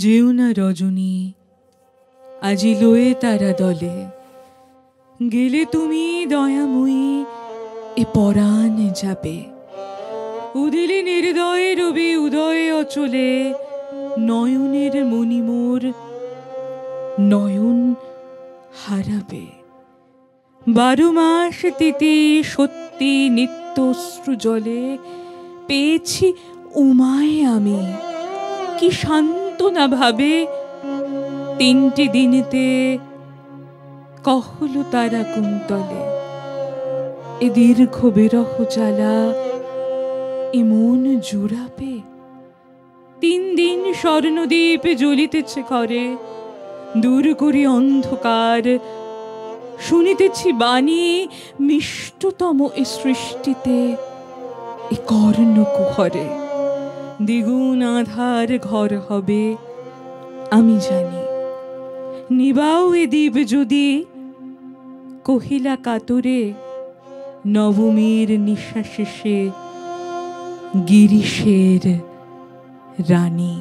যেও না রজনী, আজি লয়ে তারা দলে, গেলে তুমি দয়াময়ী এ পরাণ যাবে। উদিলে নির্দয়ে রবি উদয়ে অচলে, নয়নের মণিমোর নয়ন হারাবে। 12 মাস তিথি সত্যি নিত্য অশ্রু জলে, পেয়েছি উমায় আমি কি সান্ত্বনা ভাবে। 3টি দিনেতে কহল তারা কুন্তলে, এ দীর্ঘ বিরহ জ্বালা এ মন জুড়াবে। 3 দিন স্বর্ণদ্বীপ জ্বলিতেছে ঘরে, দূর করি অন্ধকার শুনিতেছি বাণী। মিষ্টতম এ সৃষ্টিতে এ কর্ণকুহরে, দ্বিগুণ আধার ঘর হবে আমি জানি। নিবাও এ দ্বীপ যদি, কহিলা কাতরে নবমীর নিশা শেষে গিরিশের রানী।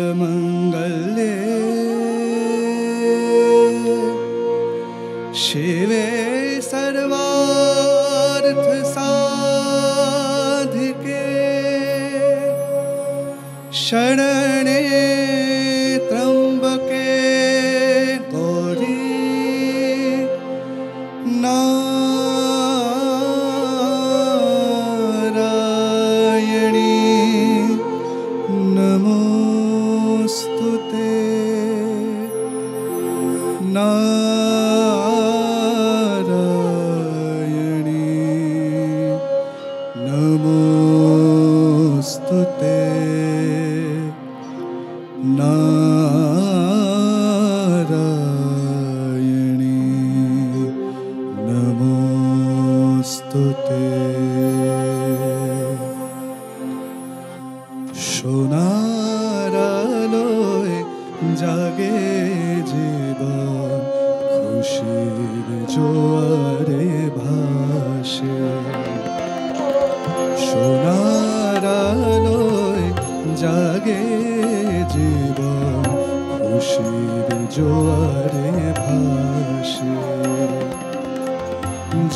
सर्वमङ्गलमङ्गल्ये शिवे सर्वार्थसाधिके, शरणे त्र्यम्बके गौरी नमोस्तुते। नारायणी नमोस्तुते। नारायणी नमोस्तुते। সোনার আলোয় জাগে জীবন, খুশির জোয়ারে ভাসে। সোনার আলোয় জাগে জীবন, খুশির জোয়ারে ভাসে।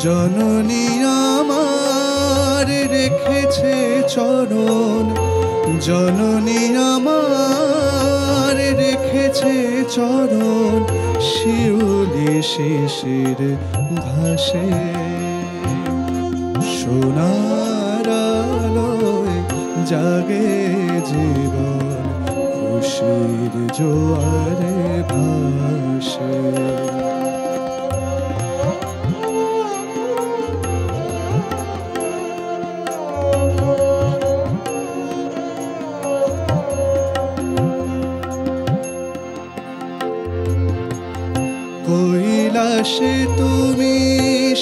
জননী আমার রেখেছে চরণ, জননী আমার রেখেছে চরণ, শিউলি শিশির ঘাসে। সোনার আলোয় জাগে জীবন, খুশির জোয়ারে ভাসে। কৈলাসে তুমি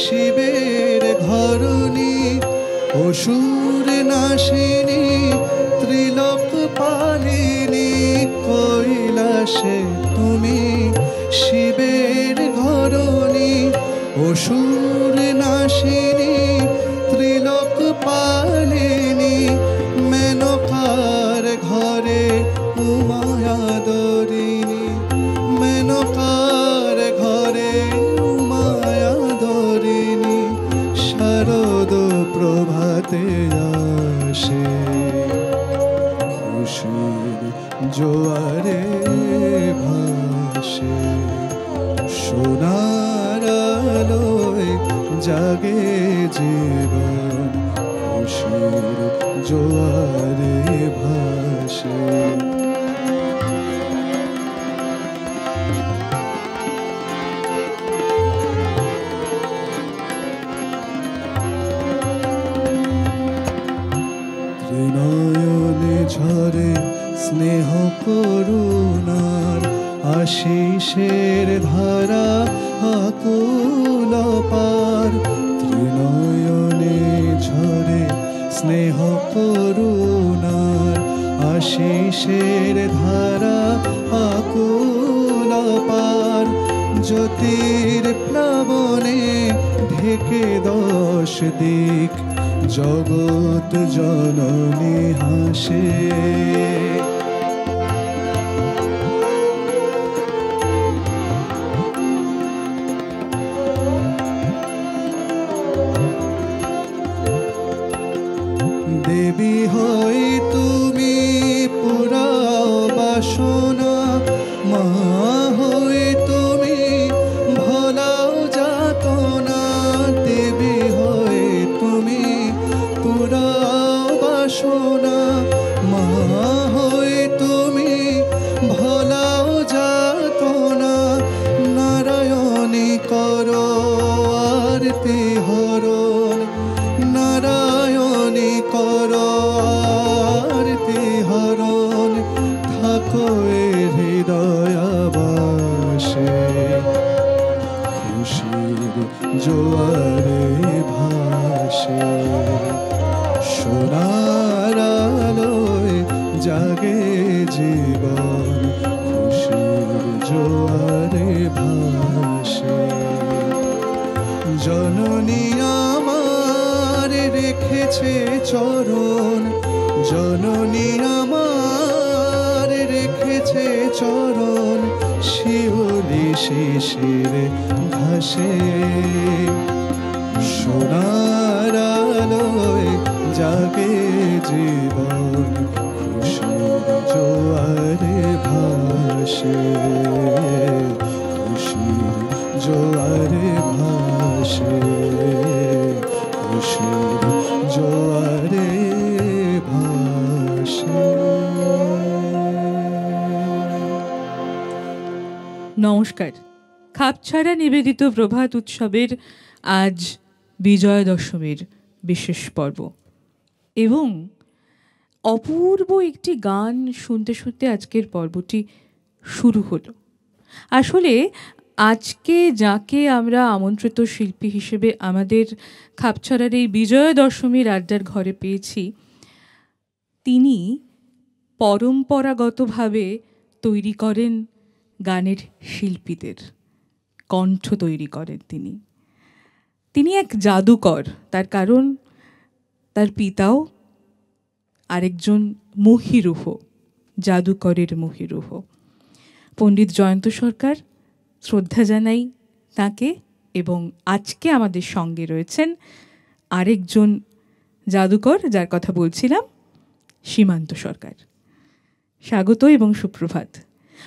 শিবের ঘরণী, অসুর নাশিনী ত্রিলোক পালিনী। কৈলাসে তুমি শিবের ঘরণী, অসুর নাশিনী ত্রিলোক পালিনী। মেনকার ঘরে উমায়াদরিণী, মেনকার ঘরে উমায়াদরিণী। শারদ প্রভাতে আসে, খুশির জোয়ারে ভাসে। সোনার আলোয় জাগে জীবন, খুশির জোয়ারে ভাসে। ঝরে স্নেহ করুণার আশিসের ধারা আকুল পার ত্রিনয়নে ঝরে স্নেহ করুণার আশিসের ধারা আকুল পার জ্যোতির প্লাবনে ঢেকে 10 দিক জগৎ জননী হাসে দেবী হই তুমি পুরাও বাসনা মা হই তুমি ভোলাও যাতনা দেবী হই তুমি পুরাও বাসনা মা হই তুমি ভোলাও যাতনা নারায়ণী করো আরতি হরণ নারায়ণী করো আরতি হরণ থাকো এ হৃদয়াবাসে খুশির জোয়ারে ভাসে সোনার আলোয় জাগে জীবন খুশির জোয়ারে ভাসে জননী আমার রেখেছে চরণ জননী আমার রেখেছে চরণ শিউলি শিশির ঘাসে সোনার আলোয় জাগে জীবন খুশির জোয়ারে ভাসে খুশির জোয়ারে ভাসে খুশির জোয়ারে ভাসে। নমস্কার। খাপছাড়া নিবেদিত প্রভাত উৎসবের আজ বিজয়া দশমীর বিশেষ পর্ব এবং অপূর্ব একটি গান শুনতে শুনতে আজকের পর্বটি শুরু হলো। আসলে আজকে যাকে আমরা আমন্ত্রিত শিল্পী হিসেবে আমাদের খাপছাড়ার এই বিজয়া দশমীর আড্ডার ঘরে পেয়েছি, তিনি পরম্পরাগতভাবে তৈরি করেন গানের শিল্পীদের, কণ্ঠ তৈরি করেন তিনি এক জাদুকর। তার কারণ তার পিতাও আরেকজন মহিরুহ, জাদুকরের মহিরুহ। পণ্ডিত জয়ন্ত সরকার, শ্রদ্ধা জানাই তাকে। এবং আজকে আমাদের সঙ্গে রয়েছেন আরেকজন জাদুকর, যার কথা বলছিলাম, সীমান্ত সরকার। স্বাগত এবং সুপ্রভাত।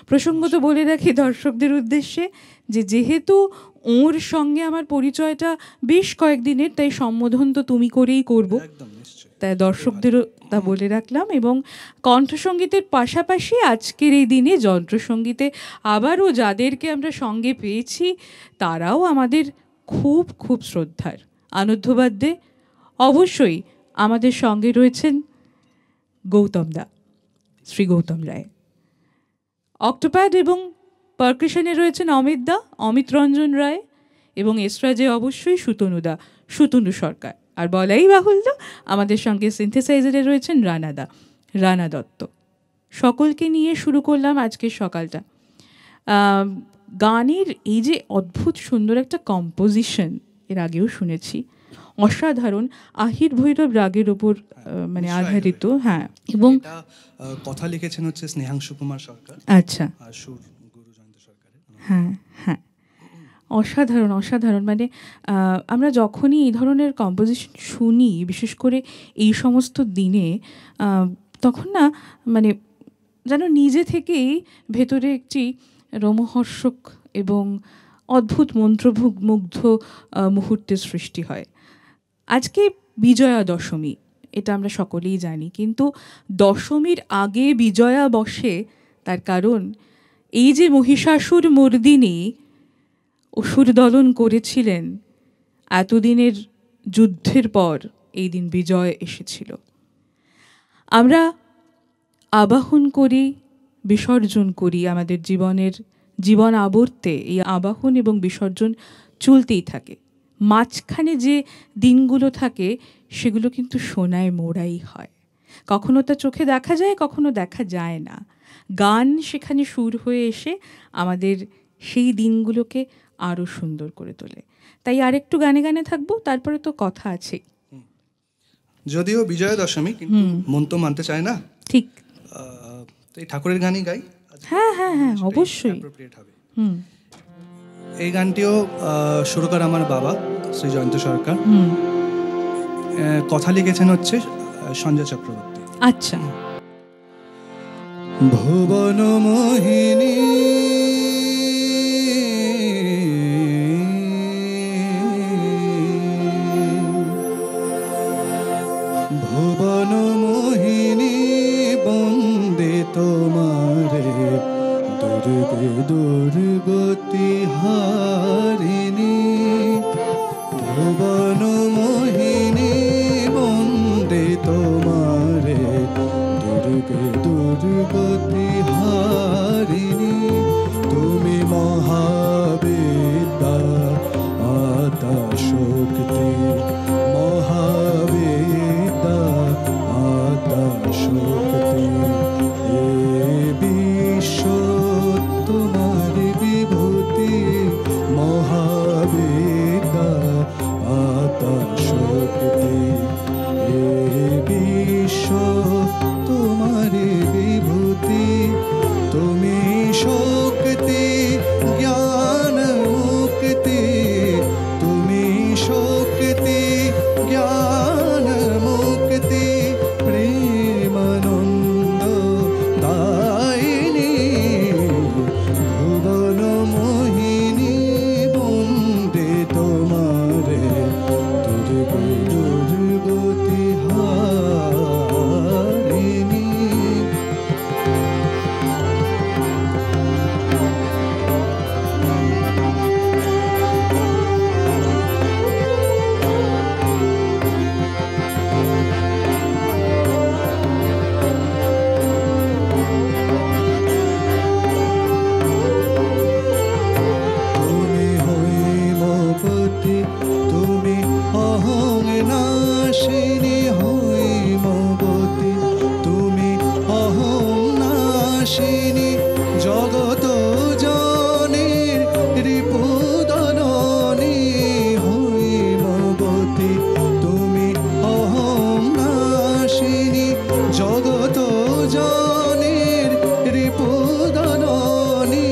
প্রসঙ্গত বলে রাখি দর্শকদের উদ্দেশ্যে যে যেহেতু ওর সঙ্গে আমার পরিচয়টা বেশ কয়েকদিনের, তাই সম্বোধন তো তুমি করেই করবো, তাই দর্শকদেরও তা বলে রাখলাম। এবং কণ্ঠসঙ্গীতের পাশাপাশি আজকের এই দিনে যন্ত্রসঙ্গীতে আবারও যাদেরকে আমরা সঙ্গে পেয়েছি তারাও আমাদের খুব খুব শ্রদ্ধার। আনন্দবাদ্যে অবশ্যই আমাদের সঙ্গে রয়েছেন গৌতম দা, শ্রী গৌতম রায়। অক্টোপ্যাড এবং পারকাশনে রয়েছেন অমিত দা, অমিত রঞ্জন রায়। এবং এসরাজে অবশ্যই সুতনুদা, সুতনু সরকার। আর বলাই বাহুল্য আমাদের সঙ্গে সিনথেসাইজারে রয়েছেন রানাদা, রানা দত্ত। সকলকে নিয়ে শুরু করলাম আজকের সকালটা। গানের এই যে অদ্ভুত সুন্দর একটা কম্পোজিশন এর আগেও শুনেছি, অসাধারণ, আহির ভৈরব রাগের ওপর মানে আধারিত। হ্যাঁ, এবং কথা লিখেছেন হচ্ছে স্নেহাংশু কুমার সরকার। আচ্ছা, আর সুর গুরু জয়ন্ত সরকারের। হ্যাঁ হ্যাঁ, অসাধারণ অসাধারণ। মানে আমরা যখনই এই ধরনের কম্পোজিশন শুনি, বিশেষ করে এই সমস্ত দিনে, তখন না মানে যেন নিজে থেকেই ভেতরে একটি রোমহর্ষক এবং অদ্ভুত মন্ত্রমুগ্ধ মুহূর্তের সৃষ্টি হয়। আজকে বিজয়া দশমী, এটা আমরা সকলেই জানি, কিন্তু দশমীর আগে বিজয়া বসে। তার কারণ এই যে মহিষাসুর মর্দিনী অসুর দলন করেছিলেন, এতদিনের যুদ্ধের পর এই দিন বিজয় এসেছিল। আমরা আবাহন করি, বিসর্জন করি, আমাদের জীবন আবর্তে এই আবাহন এবং বিসর্জন চলতেই থাকে। মাঝখানে যে দিনগুলো থাকে সেগুলো কিন্তু সোনায় মোড়াই হয়। কখনো তা চোখে দেখা যায়, কখনো দেখা যায় না। গান সেখানে সুর হয়ে এসে আমাদের সেই দিনগুলোকে আরও সুন্দর করে তোলে। তাই আরেকটু গানে গানে থাকবো, তারপরে তো কথা আছে। যদিও বিজয়া দশমী, কিন্তু মন তো মানতে চায় না। ঠিক। তো এই ঠাকুরের গানই গাই। হ্যাঁ হ্যাঁ হ্যাঁ, অবশ্যই। appropriate হবে। হুম এই গানটিও সুরকার আমার বাবা শ্রী জয়ন্ত সরকার। হুম। কথা লিখেছেন হচ্ছে সঞ্জয় চক্রবর্তী। আচ্ছা। ভুবন মোহিনী ভুবন মোহিনী বন্দে তোমারে দুর্গে দুর্গতি হারিণী। ভুবন মোহিনী বন্দে তোমারে দুর্গে দুর্গতি হারিণী। তুমি মহাবিদ্যা আতা শক্তি, মহাবিদ্যা আতা শক্তি। এ বিশ্ব তোমার বিভূতি, মহাবিদ্যা আতা শক্তি। এ বিশ্ব তোমার বিভূতি। তুমি শক্তি জ্ঞান মুক্তি, তুমি শক্তি জ্ঞান মুক্তি। প্রেমানন্দ দায়িনী ভুবন মোহিনী বন্দে তোমারে দুর্গে দুর্গতি হারিণী। তুমি হৈমবতী, তুমি অহং নাশিনী। হৈমবতী, তুমি অহং নাশিনী। জগত জনের রিপুদননী। হৈমবতী, তুমি অহং নাশিনী। জগত জনের রিপুদননী।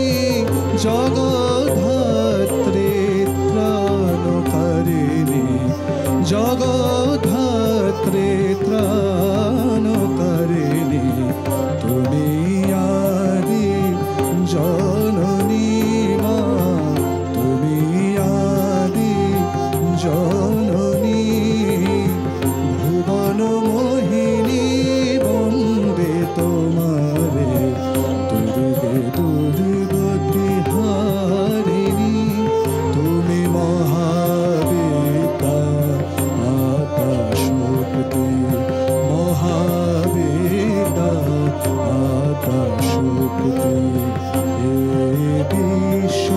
জগদ্ধাত্রী ত্রাণকারিণী, জগদ্ধাত্রী ত্রাণকারিণী। তুমি আদি জননী মা, তুমি আদি জননী। ভুবন মোহিনী বন্দে তোমারে দুর্গে দুর্গতি হারিণী। তুমি মহাবিদ্যা আতা শক্তি, মহাবিদ্যা আতা শক্তি। এ বিশ্ব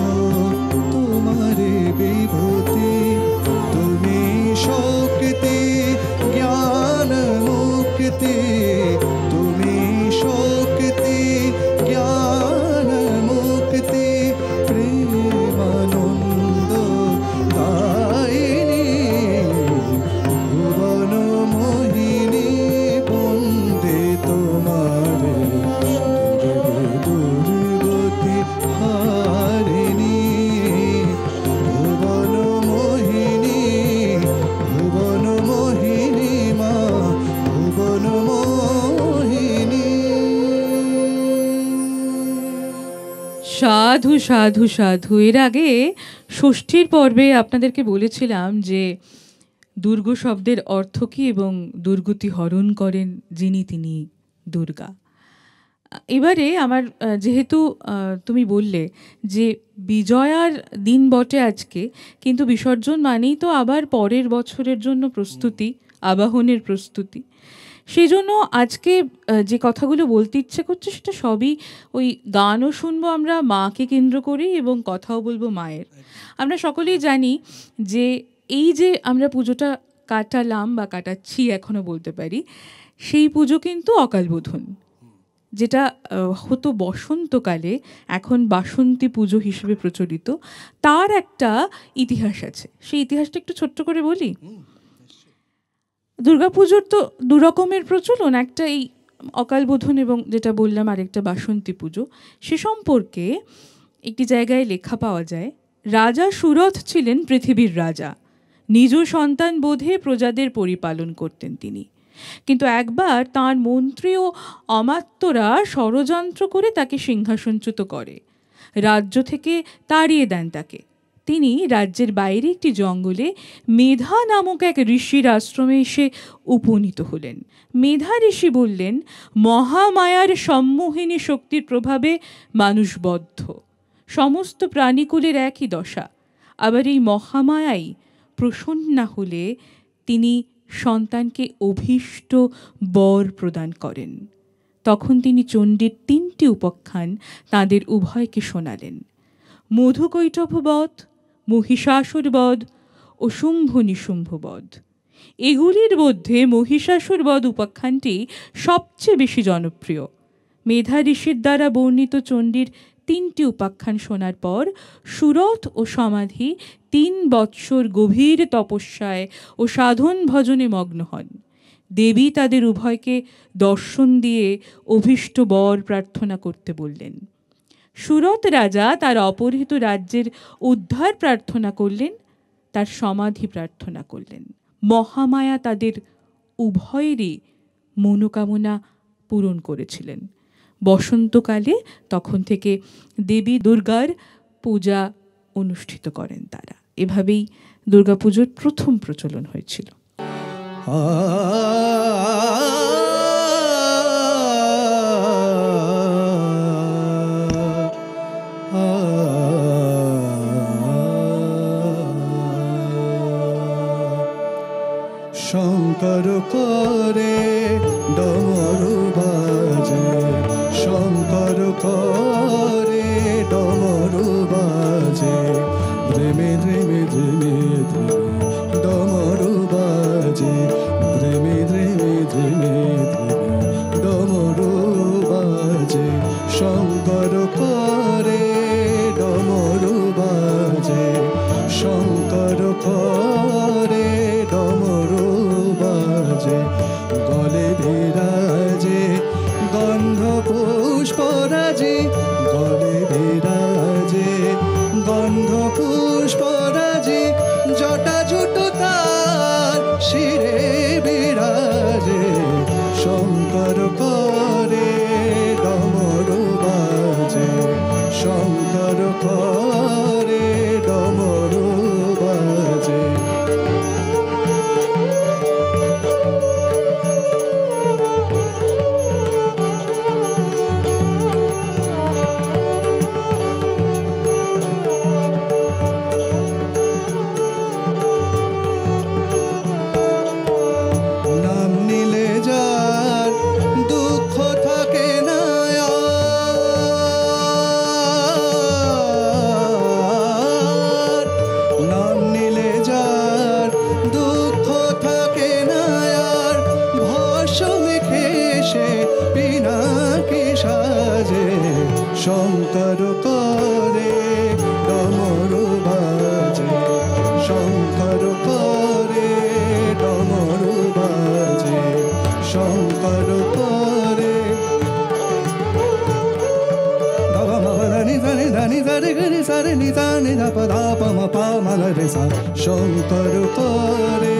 তোমারে বিভূতি, তুমি শক্তি জ্ঞান মুক্তি। তুমি শক্তি জ্ঞান মুক্তি। প্রেমানন্দ দায়িনী ভুবন মোহিনী বন্দে তোমারে দুর্গে দুর্গতি হারিণী। ভুবন মোহিনী, ভুবন মোহিনী মা, ভুবন মোহিনী। সাধু সাধু সাধু। এর আগে ষষ্ঠীর পর্বে আপনাদেরকে বলেছিলাম যে দুর্গ শব্দের অর্থ কী এবং দুর্গতি হরণ করেন যিনি, তিনি দুর্গা। এবারে আমার যেহেতু তুমি বললে যে বিজয়ার দিন বটে আজকে, কিন্তু বিসর্জন মানেই তো আবার পরের বছরের জন্য প্রস্তুতি, আবাহনের প্রস্তুতি। সেই জন্য আজকে যে কথাগুলো বলতে ইচ্ছে করছে সেটা সবই ওই গানও শুনবো আমরা মাকে কেন্দ্র করেই এবং কথাও বলবো মায়ের। আমরা সকলেই জানি যে এই যে আমরা পুজোটা কাটালাম বা কাটাচ্ছি এখনও বলতে পারি, সেই পুজো কিন্তু অকালবোধন, যেটা হতো বসন্তকালে, এখন বাসন্তী পুজো হিসেবে প্রচলিত। তার একটা ইতিহাস আছে, সেই ইতিহাসটা একটু ছোট্ট করে বলি। দুর্গাপুজোর তো দু রকমের প্রচলন, একটা এই অকালবোধন এবং যেটা বললাম আরেকটা বাসন্তী পুজো। সে সম্পর্কে একটি জায়গায় লেখা পাওয়া যায়, রাজা সুরথ ছিলেন পৃথিবীর রাজা, নিজ সন্তান বোধে প্রজাদের পরিপালন করতেন তিনি। কিন্তু একবার তাঁর মন্ত্রী ও অমাত্যরা ষড়যন্ত্র করে তাকে সিংহাসনচ্যুত করে, রাজ্য থেকে তাড়িয়ে দেন তাকে। তিনি রাজ্যের বাইরে একটি জঙ্গলে মেধা নামক এক ঋষির আশ্রমে এসে উপনীত হলেন। মেধা ঋষি বললেন, মহামায়ার সম্মোহিনী শক্তির প্রভাবে মানুষ বদ্ধ, সমস্ত প্রাণীকুলের একই দশা। আবার এই মহামায়াই প্রসন্না হলে তিনি সন্তানকে অভীষ্ট বর প্রদান করেন। তখন তিনি চণ্ডীর 3টি উপাখ্যান তাঁদের উভয়কে শোনালেন, মধুকৈটভবধ, মহিষাসুরবধ ও শুম্ভ নিশুম্ভবধ। এগুলির মধ্যে মহিষাসুরবধ উপাখ্যানটি সবচেয়ে বেশি জনপ্রিয়। মেধা ঋষির দ্বারা বর্ণিত চণ্ডীর 3টি উপাখ্যান শোনার পর সুরথ ও সমাধি 3 বৎসর গভীর তপস্যায় ও সাধন ভজনে মগ্ন হন। দেবী তাদের উভয়কে দর্শন দিয়ে অভীষ্ট বর প্রার্থনা করতে বললেন। সুরথ রাজা তার অপহৃত রাজ্যের উদ্ধার প্রার্থনা করলেন, তার সমাধি প্রার্থনা করলেন। মহামায়া তাদের উভয়েরই মনোকামনা পূরণ করেছিলেন। বসন্তকালে তখন থেকে দেবী দুর্গার পূজা অনুষ্ঠিত করেন তারা। এভাবেই দুর্গাপুজোর প্রথম প্রচলন হয়েছিল। শঙ্কর করে ডমরু বাজে, শঙ্কর করে ডমরু বাজে, ধ্রিমি ধ্রিমি ধ্রিমি ধ্রিমি ডমরু বাজে, ধ্রিমি ধ্রিমি ধ্রিমি ধ্রিমি ডমরু বাজে, শঙ্কর করে ডমরু বাজে, শঙ্কর করে ডমরু বাজে, গলে বিরাজে গন্ধ পুষ্পরাজি, গলে বিরাজে গন্ধ পুষ্পরাজি, জটা জুটো তার শিরে বিরাজে, শঙ্কর করে ডমরু বাজে, শঙ্কর করে ডমরু বাজে। নাম নিলে যার দুঃখ থাকে না আর, নাম নিলে যার দুঃখ থাকে না আর, ভস্য মেখে সে পিনাকি সাজে, শঙ্কর করে ডমরু বাজে, শঙ্কর করে ডমরু বাজে, শঙ্কর করে বাবা মানি জানি ধানি জারে গরি সারে নি জানি ধা পা ধা পা মা পা মা লা রে সা, শঙ্কর করে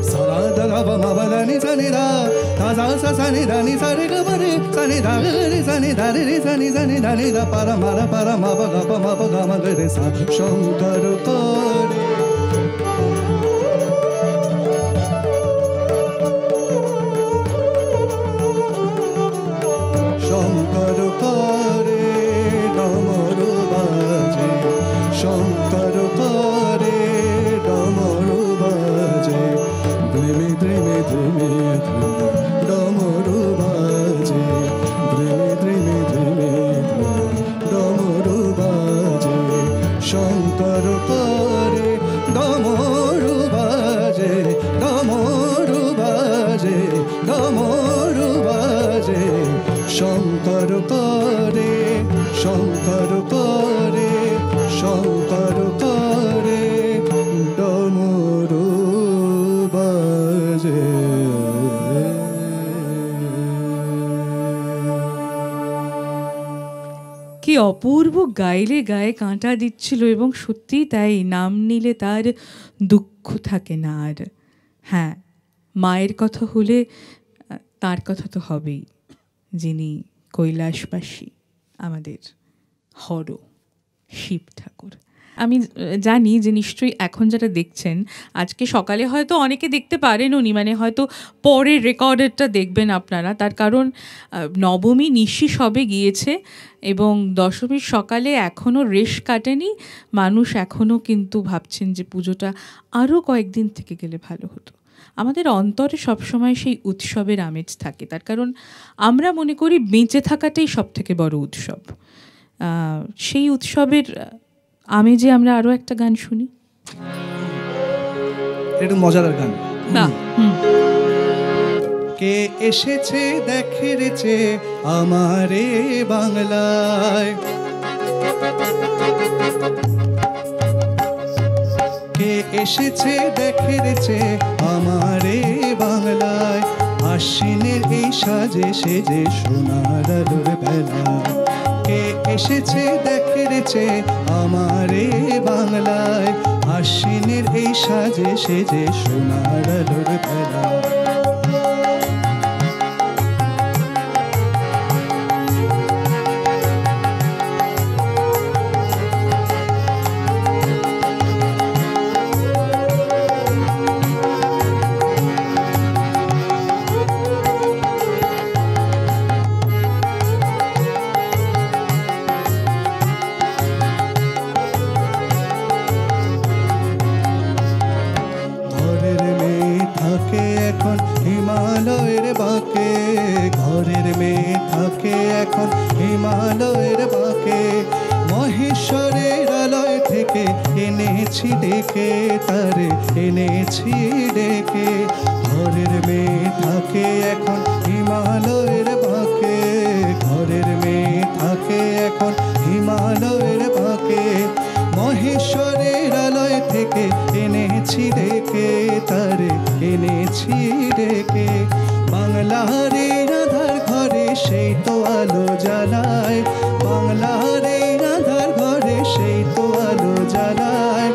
সারা দা বা মা বা নি জানি ধা ধা সা সা সানি ধানি সারে গ রে সানি ধা রে সানি ধা রে সানি জানি ধানি ধা পারা মারা পারা মা বা গা পা মা বা গা মা রে সা, শঙ্কর করে শঙ্কর করে ডমরু বাজে, শঙ্কর করে ডমরু বাজে, ধ্রিমি শঙ্কর করে, শঙ্কর করে, শঙ্কর করে, ডমরু বাজে। কি অপূর্ব গাইলে গায়ে কাঁটা দিচ্ছিল, এবং সত্যিই তাই, নাম নিলে তার দুঃখ থাকে না আর। হ্যাঁ, মায়ের কথা হলে তার কথা তো হবেই, যিনি কৈলাসবাসী, আমাদের হর শিব ঠাকুর। আমি জানি যে নিশ্চয়ই এখন যারা দেখছেন, আজকে সকালে হয়তো অনেকে দেখতে পারেননি, মানে হয়তো পরের রেকর্ডেরটা দেখবেন আপনারা, তার কারণ নবমী নিশি সবে গিয়েছে এবং দশমীর সকালে এখনও রেশ কাটেনি। মানুষ এখনও কিন্তু ভাবছেন যে পুজোটা আরও কয়েকদিন থেকে গেলে ভালো হতো। আমাদের অন্তরে সবসময় সেই উৎসবের আমেজ থাকে, তার কারণ আমরা মনে করি বেঁচে থাকাটাই সব থেকে বড় উৎসব। সেই উৎসবের আমেজে আমরা আরও একটা গান শুনি, একটু মজাদার গান। না কে এসেছে দেখে রেছে আমারে বাংলায়, কে এসেছে দেখে রেছে আমারে বাংলায়, আশ্বিনের এই সাজে সেজে সোনার আলোর বেলা। কে এসেছে দেখে রেছে আমারে বাংলায়, আশ্বিনের এই সাজে সেজে সোনার আলোর বেলা। হিমালয়ের বাঁকে, ঘরের মেয়ে থাকে এখন হিমালয়ের বাঁকে, মহেশ্বরের আলয় থেকে এনেছি ডেকে, তারে এনেছি ডেকে। ঘরের মেয়ে থাকে এখন হিমালয়ের বাঁকে, ঘরের মেয়ে থাকে এখন হিমালয়ের বাঁকে, মহেশ্বরের আলয় থেকে এনেছি ডেকে, তারে এনেছি ডেকে। বাংলার রাধার ঘরে সেই তো আলো জ্বালায়, বাংলার রাধার ঘরে সেই তো আলো জ্বালায়,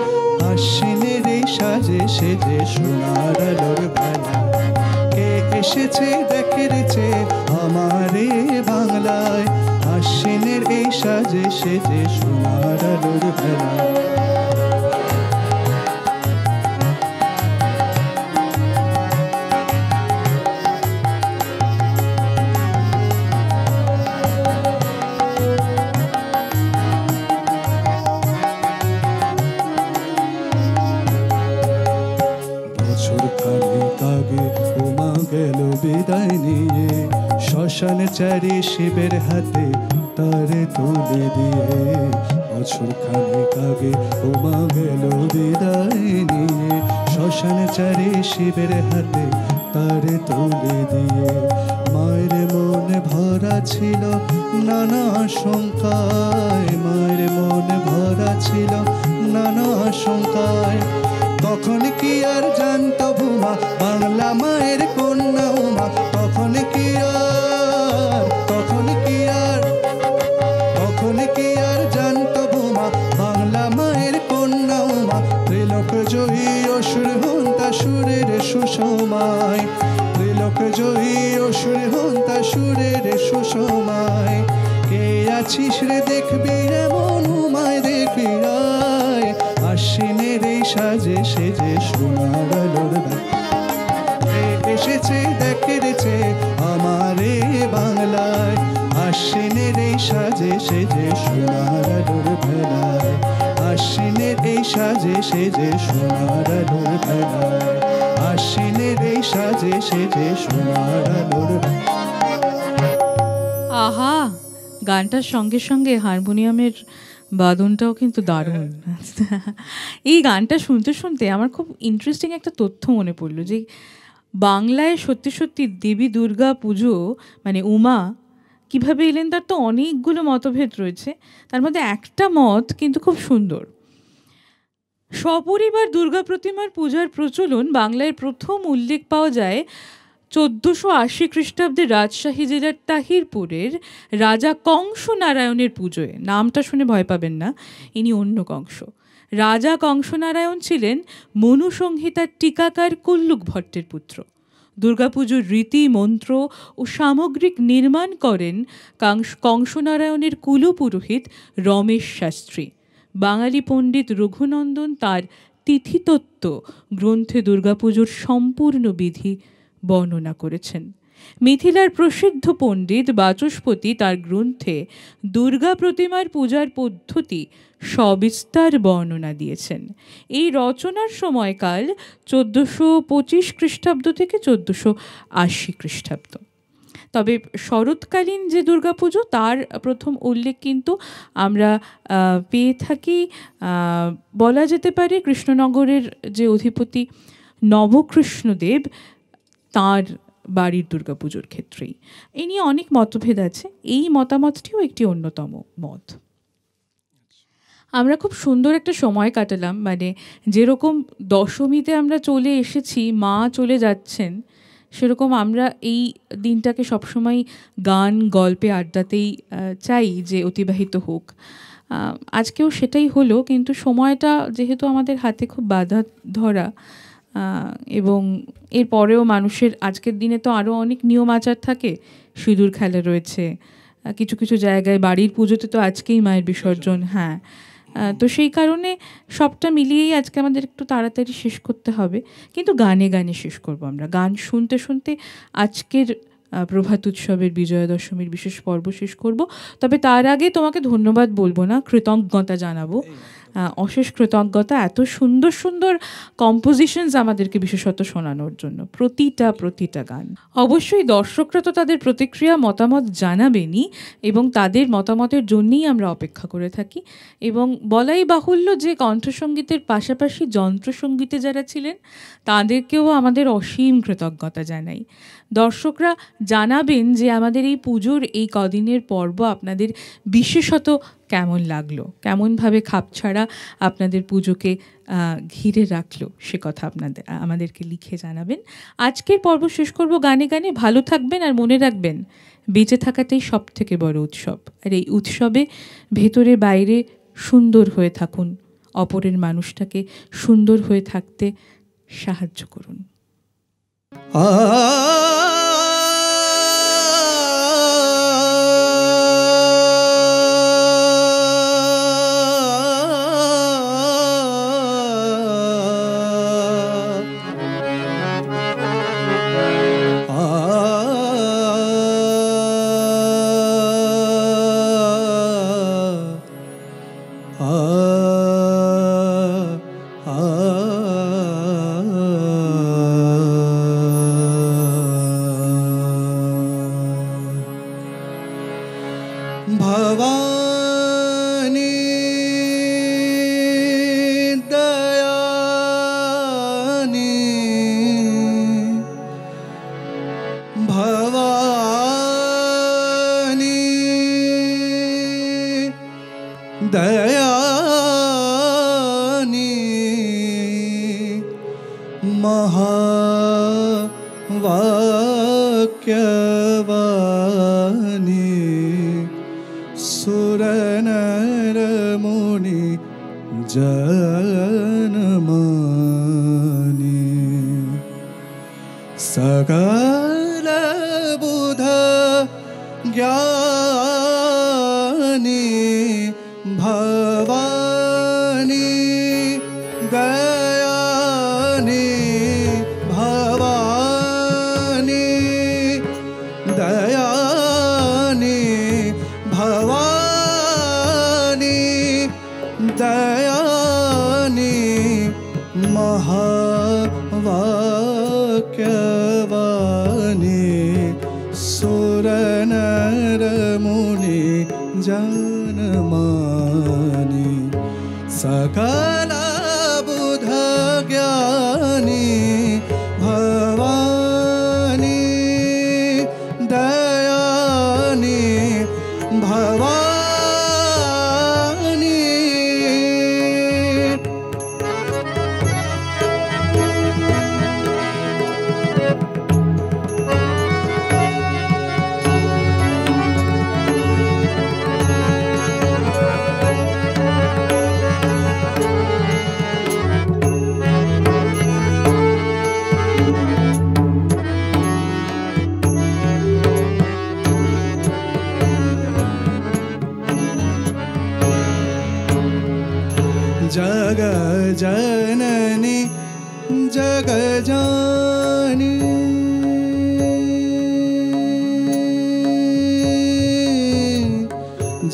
আশ্বিনের এই সাজে সেজে সোনার আলোর বেলা। কে এসেছে দেখে রেছে আমারে বাংলায়, আশ্বিনের এই সাজে সেজে সোনার আলোর বেলা। বিদায় নিয়ে শ্মশান চারি শিবের হাতে তারে তুলে দিয়ে, বছর খানেক আগে ওমা গেল বিদায় নিয়ে, শ্মশান চারি শিবের হাতে তারে তুলে দিয়ে। মায়ের মন ভরা ছিল নানা আশঙ্কায়, মায়ের মন ভরা ছিল নানা আশঙ্কায়, তখন কি আর জানতো ভুমা বাংলা মায়ের কন্যা উমা, তখন কি আর, তখন কি আর, তখন কি আর জানতো ভুমা বাংলা মায়ের কন্যা উমা। ত্রিলোক জয়ী অসুর হন্তা সুরের সুষমায়, ত্রিলোক জয়ী অসুর হন্তা সুরের সুষমায়, কে আছিস রে দেখবি এমন উমায় দেখবি রায়, আশ্বিনের এই সাজে সেজে সোনার আলোর বেলা। এসেছে দেখে রেছে আমারে বাংলায়, আশ্বিনের এই সাজে সেজে সোনার আলোর বেলায়, আশ্বিনের এই সাজে সেজে সোনার আলোর বেলায়, আশ্বিনের এই সাজে সেজে সোনার আলোর বেলায়। আহা, গানটার সঙ্গে সঙ্গে হারমোনিয়ামের বাদনটাও কিন্তু দারুণ। এই গানটা শুনতে শুনতে আমার খুব ইন্টারেস্টিং একটা তথ্য মনে পড়লো, যে বাংলায় সত্যি সত্যি দেবী দুর্গা পুজো, মানে উমা, কিভাবে এলেন তার তো অনেকগুলো মতভেদ রয়েছে, তার মধ্যে একটা মত কিন্তু খুব সুন্দর। সপরিবার দুর্গা প্রতিমার পূজার প্রচলন বাংলায় প্রথম উল্লেখ পাওয়া যায় 1480 খ্রিস্টাব্দে রাজশাহী জেলার তাহিরপুরের রাজা কংস নারায়ণের পুজোয়। নামটা শুনে ভয় পাবেন না, ইনি অন্য কংস। রাজা কংসনারায়ণ ছিলেন মনুসংহিতার টিকাকার কুল্লুক ভট্টের পুত্র। দুর্গাপুজোর রীতি, মন্ত্র ও সামগ্রিক নির্মাণ করেন কংসনারায়ণের কুলপুরোহিত রমেশ শাস্ত্রী। বাঙালি পণ্ডিত রঘুনন্দন তার তিথিতত্ত্ব গ্রন্থে দুর্গাপুজোর সম্পূর্ণ বিধি বর্ণনা করেছেন। মিথিলার প্রসিদ্ধ পণ্ডিত বাচস্পতি তার গ্রন্থে দুর্গা প্রতিমার পূজার পদ্ধতি সবিস্তার বর্ণনা দিয়েছেন। এই রচনার সময়কাল 1425 খ্রিস্টাব্দ থেকে 1480 খ্রিস্টাব্দ। তবে শরৎকালীন যে দুর্গাপুজো তার প্রথম উল্লেখ কিন্তু আমরা পেয়ে থাকি, বলা যেতে পারে কৃষ্ণনগরের যে অধিপতি নবকৃষ্ণদেব তাঁর বাড়ির দুর্গাপুজোর ক্ষেত্রেই। এই নিয়ে অনেক মতভেদ আছে, এই মতামতটিও একটি অন্যতম মত। আমরা খুব সুন্দর একটা সময় কাটালাম, মানে যেরকম দশমীতে আমরা চলে এসেছি, মা চলে যাচ্ছেন, সেরকম আমরা এই দিনটাকে সবসময় গান, গল্পে, আড্ডাতেই চাই যে অতিবাহিত হোক। আজকেও সেটাই হলো, কিন্তু সময়টা যেহেতু আমাদের হাতে খুব বাধা ধরা, এবং এরপরেও মানুষের আজকের দিনে তো আরও অনেক নিয়ম আচার থাকে, সিঁদুর খেলা রয়েছে, কিছু কিছু জায়গায় বাড়ির পুজোতে তো আজকেই মায়ের বিসর্জন। হ্যাঁ, তো সেই কারণে সবটা মিলিয়েই আজকে আমাদের একটু তাড়াতাড়ি শেষ করতে হবে, কিন্তু গানে গানে শেষ করব আমরা। গান শুনতে শুনতে আজকের প্রভাত উৎসবের বিজয়া দশমীর বিশেষ পর্ব শেষ করব। তবে তার আগে তোমাকে ধন্যবাদ বলবো না, কৃতজ্ঞতা জানাবো, অশেষ কৃতজ্ঞতা এত সুন্দর সুন্দর কম্পোজিশনস আমাদেরকে বিশেষত শোনানোর জন্য, প্রতিটা গান। অবশ্যই দর্শকরা তো তাদের প্রতিক্রিয়া, মতামত জানাবেনই, এবং তাদের মতামতের জন্যই আমরা অপেক্ষা করে থাকি। এবং বলাই বাহুল্য যে কণ্ঠসঙ্গীতের পাশাপাশি যন্ত্রসঙ্গীতে যারা ছিলেন তাদেরকেও আমাদের অসীম কৃতজ্ঞতা জানাই। দর্শকরা জানাবেন যে আমাদের এই পুজোর এই কদিনের পর্ব আপনাদের বিশেষত কেমন লাগলো, কেমনভাবে খাপছাড়া আপনাদের পুজোকে ঘিরে রাখলো, সে কথা আমাদেরকে লিখে জানাবেন। আজকের পর্ব শেষ করব গানে গানে। ভালো থাকবেন আর মনে রাখবেন, বেঁচে থাকাটাই সব থেকে বড় উৎসব। আর এই উৎসবে ভেতরে বাইরে সুন্দর হয়ে থাকুন, অপরের মানুষটাকে সুন্দর হয়ে থাকতে সাহায্য করুন। सकल बुध ज्ञानी भवानी दयानी भवानी दयानी भवानी दयानी महावाक्यवानी सुर नर मुनि जनमानी सकल बुध ज्ञानी भवानी दयानी भवानी जग जननी जग जानी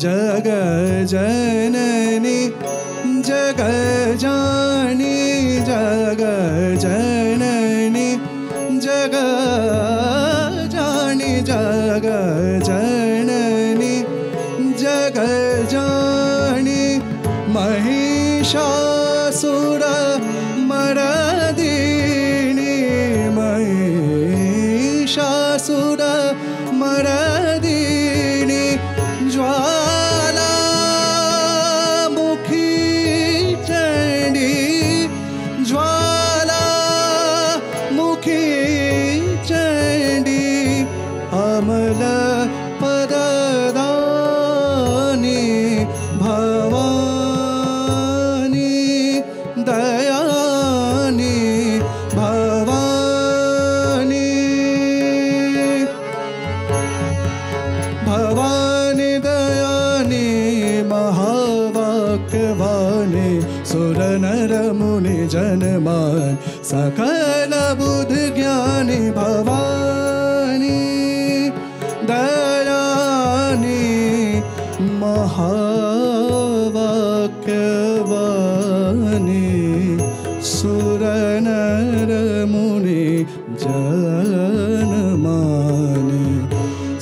जग जननी जग जानी जग जननी जग जानी जग जननी जग जानी महिषासुर मर्दिनी महिषासुर मर्दिनी ज्वालामुखी चंडी ज्वालामुखी चंडी अमल पददानी भवानी दयानी भवानी भवानी दयानी महावाक्यवाणी सुर नर मुनि जनमान सकल बुध ज्ञानी भवानी दयानी महावाक्यवाणी सुर नर मुनि जनमानि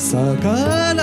सकल